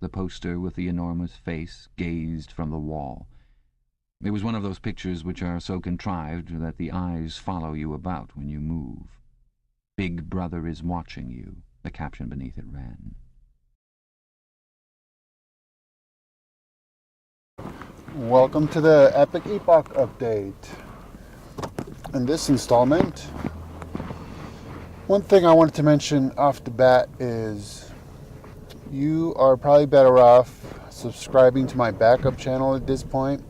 The poster with the enormous face gazed from the wall. It was one of those pictures which are so contrived that the eyes follow you about when you move. "Big Brother is watching you," the caption beneath it ran. Welcome to the Epic EPOCH update. In this installment, one thing I wanted to mention off the bat is you are probably better off subscribing to my backup channel at this point,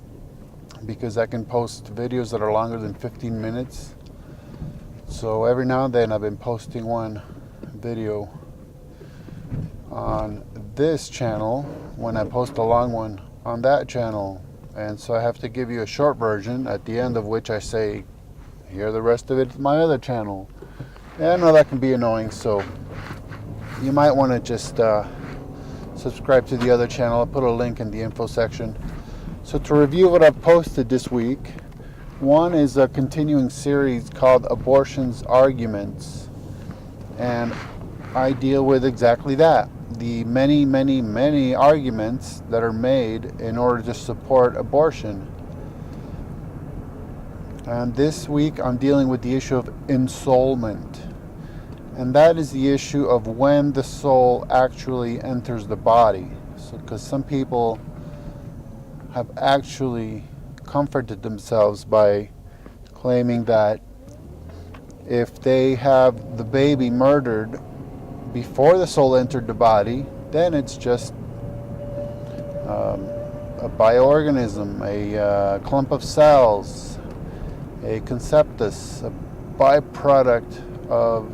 because I can post videos that are longer than 15 minutes. So every now and then I've been posting one video on this channel when I post a long one on that channel. And so I have to give you a short version at the end of which I say, here the rest of it is my other channel. And I know that can be annoying, so you might want to just subscribe to the other channel. I'll put a link in the info section. So to review what I've posted this week, one is a continuing series called Abortion's Arguments. And I deal with exactly that. The many, many, many arguments that are made in order to support abortion. And this week I'm dealing with the issue of ensoulment. And that is the issue of when the soul actually enters the body. So, because some people have actually comforted themselves by claiming that if they have the baby murdered before the soul entered the body, then it's just a bioorganism, a clump of cells, a conceptus, a byproduct of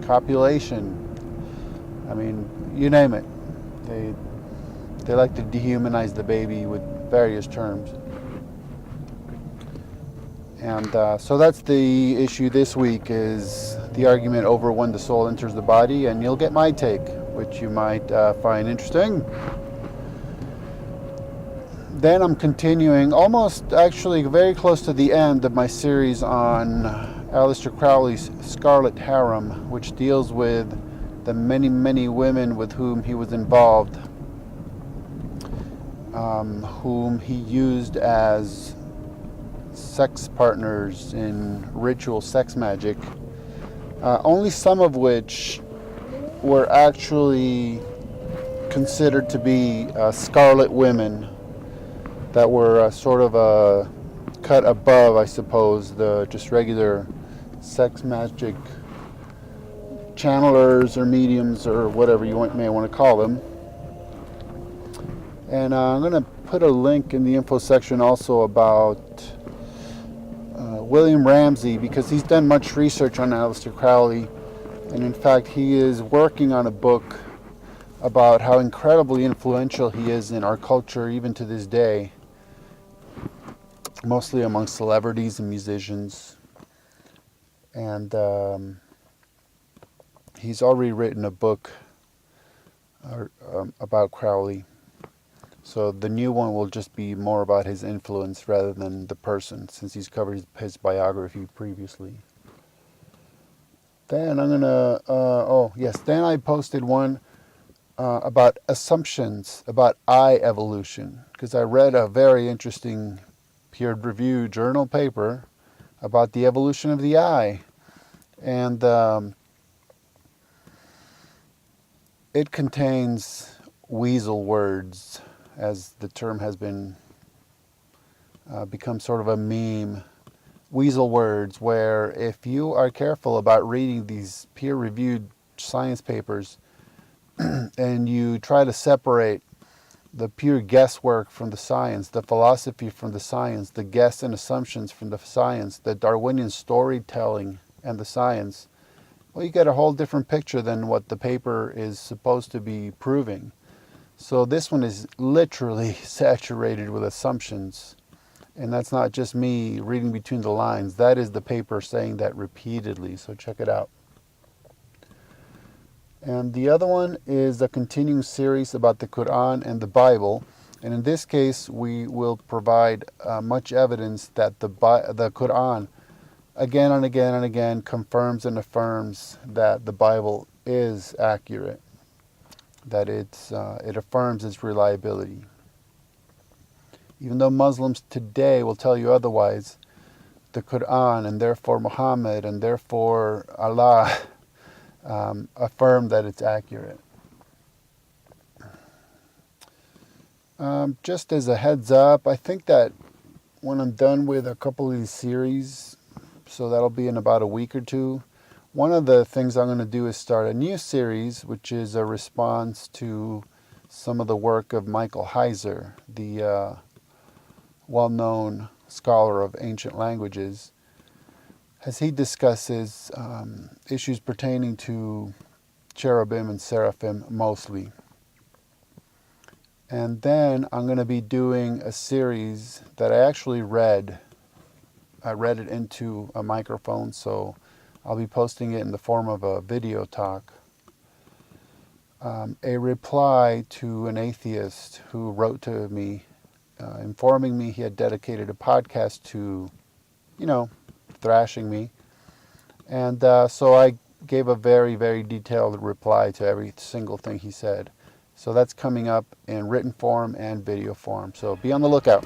copulation. I mean, you name it. They like to dehumanize the baby with various terms. And so that's the issue this week, is the argument over when the soul enters the body, and you'll get my take, which you might find interesting. Then I'm continuing, almost actually very close to the end of my series on Aleister Crowley's Scarlet Harem, which deals with the many, many women with whom he was involved, whom he used as sex partners in ritual sex magic, only some of which were actually considered to be scarlet women that were sort of a cut above, I suppose, the just regular sex magic channelers or mediums or whatever you may want to call them. And I'm going to put a link in the info section also about William Ramsay, because he's done much research on Aleister Crowley, and in fact he is working on a book about how incredibly influential he is in our culture even to this day, mostly among celebrities and musicians. And he's already written a book about Crowley. So the new one will just be more about his influence rather than the person, since he's covered his biography previously. Then I'm gonna, then I posted one about assumptions about eye evolution, because I read a very interesting peer-reviewed journal paper about the evolution of the eye. And it contains weasel words, as the term has been become sort of a meme. Weasel words, where if you are careful about reading these peer-reviewed science papers and you try to separate the pure guesswork from the science, the philosophy from the science, the guess and assumptions from the science, the Darwinian storytelling and the science, well, you get a whole different picture than what the paper is supposed to be proving. So this one is literally saturated with assumptions. And that's not just me reading between the lines. That is the paper saying that repeatedly. So check it out. And the other one is a continuing series about the Qur'an and the Bible. And in this case, we will provide much evidence that the Qur'an, again and again and again, confirms and affirms that the Bible is accurate. that it affirms its reliability. Even though Muslims today will tell you otherwise, the Qur'an and therefore Muhammad and therefore Allah affirm that it's accurate. Just as a heads up, I think that when I'm done with a couple of these series, so that'll be in about a week or two, one of the things I'm going to do is start a new series, which is a response to some of the work of Michael Heiser, the well-known scholar of ancient languages, as he discusses issues pertaining to cherubim and seraphim mostly. And then I'm going to be doing a series that I actually read. I read it into a microphone, so I'll be posting it in the form of a video talk. A reply to an atheist who wrote to me, informing me he had dedicated a podcast to, thrashing me. And so I gave a very, very detailed reply to every single thing he said. So that's coming up in written form and video form. So be on the lookout.